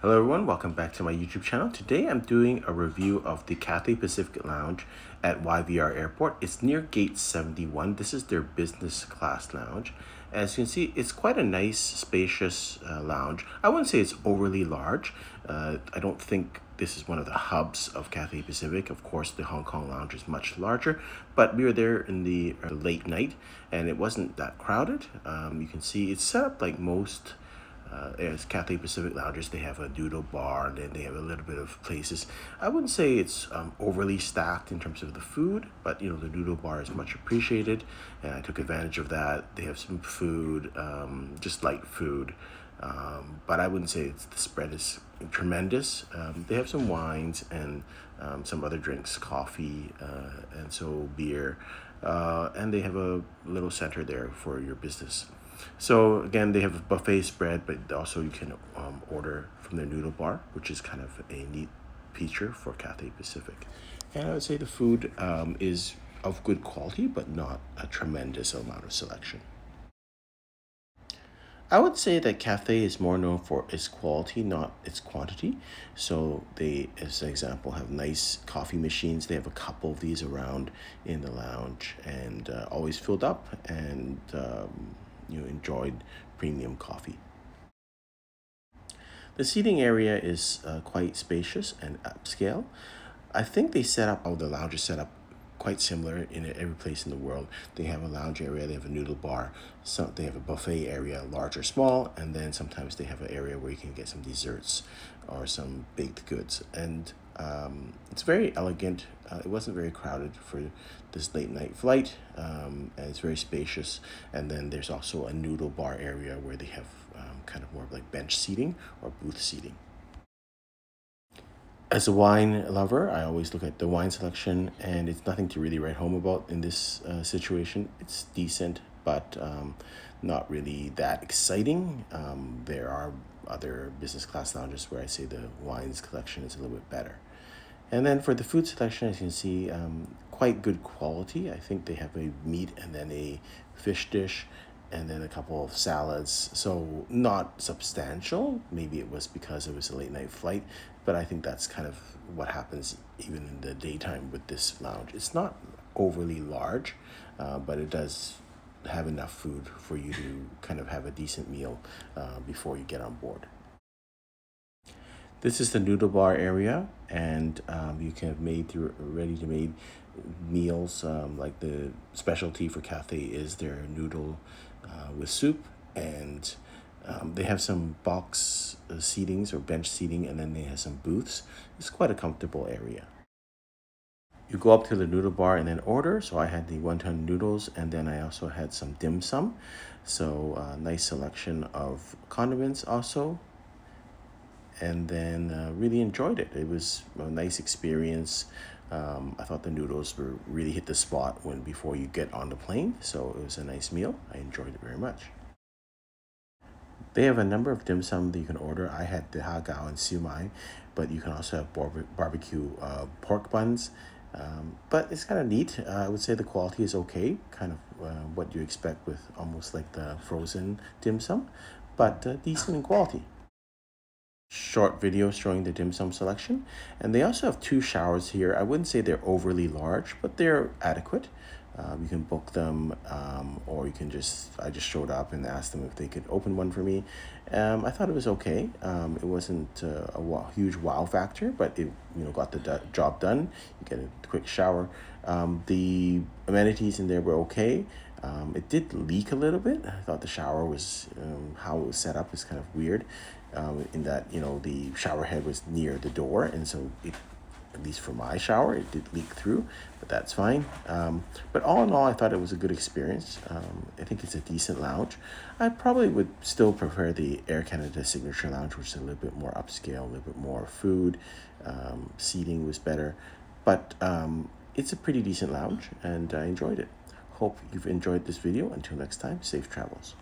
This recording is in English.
Hello everyone, welcome back to my YouTube channel. Today I'm doing a review of the Cathay Pacific Lounge at YVR Airport. It's near gate 71. This is their business class lounge. As you can see, it's quite a nice, spacious lounge. I wouldn't say it's overly large. I don't think this is one of the hubs of Cathay Pacific. Of course, the Hong Kong lounge is much larger, but we were there in the late night and it wasn't that crowded. You can see it's set up like most as Cathay Pacific lounges. They have a noodle bar, and then they have a little bit of places. I wouldn't say it's overly stacked in terms of the food, but you know, the noodle bar is much appreciated, and I took advantage of that. They have some food, just light food, but I wouldn't say the spread is tremendous. They have some wines and some other drinks, coffee, and so beer, and they have a little center there for your business. So again, they have a buffet spread, but also you can order from their noodle bar, which is kind of a neat feature for Cathay Pacific. And I would say the food is of good quality, but not a tremendous amount of selection. I would say that Cathay is more known for its quality, not its quantity. So they, as an example, have nice coffee machines. They have a couple of these around in the lounge, and always filled up, and you enjoyed premium coffee. The seating area is quite spacious and upscale. I think the lounge is set up quite similar in every place in the world. They have a lounge area, they have a noodle bar, they have a buffet area, large or small, and then sometimes they have an area where you can get some desserts or some baked goods. And it's very elegant. It wasn't very crowded for this late night flight, and it's very spacious. And then there's also a noodle bar area where they have kind of more like bench seating or booth seating. As a wine lover, I always look at the wine selection, and it's nothing to really write home about in this situation. It's decent, but not really that exciting. There are other business class lounges where I say the wines collection is a little bit better. And then for the food selection, as you can see, quite good quality. I think they have a meat and then a fish dish and then a couple of salads. So not substantial. Maybe it was because it was a late night flight, but I think that's kind of what happens even in the daytime with this lounge. It's not overly large, but it does have enough food for you to kind of have a decent meal before you get on board. This is the noodle bar area, and you can have made through ready-to-made meals. Like the specialty for Cathay is their noodle with soup, and they have some box seatings or bench seating, and then they have some booths. It's quite a comfortable area. You go up to the noodle bar and then order. So I had the wonton noodles, and then I also had some dim sum. So nice selection of condiments also. And then really enjoyed it. It was a nice experience. I thought the noodles were really hit the spot before you get on the plane. So it was a nice meal. I enjoyed it very much. They have a number of dim sum that you can order. I had the ha gao and siu mai, but you can also have barbecue pork buns. But it's kind of neat. I would say the quality is okay, kind of what you expect with almost like the frozen dim sum, but decent in quality. Short video showing the dim sum selection, and they also have two showers here. I wouldn't say they're overly large, but they're adequate. You can book them, or you can I just showed up and asked them if they could open one for me. I thought it was okay. It wasn't huge wow factor, but it got the job done. You get a quick shower. The amenities in there were okay. It did leak a little bit. I thought the shower was how it was set up is kind of weird, in that the shower head was near the door, and so at least for my shower, it did leak through, but that's fine. But all in all, I thought it was a good experience. I think it's a decent lounge. I probably would still prefer the Air Canada Signature Lounge, which is a little bit more upscale, a little bit more food. Seating was better, but it's a pretty decent lounge, and I enjoyed it. Hope you've enjoyed this video. Until next time, safe travels.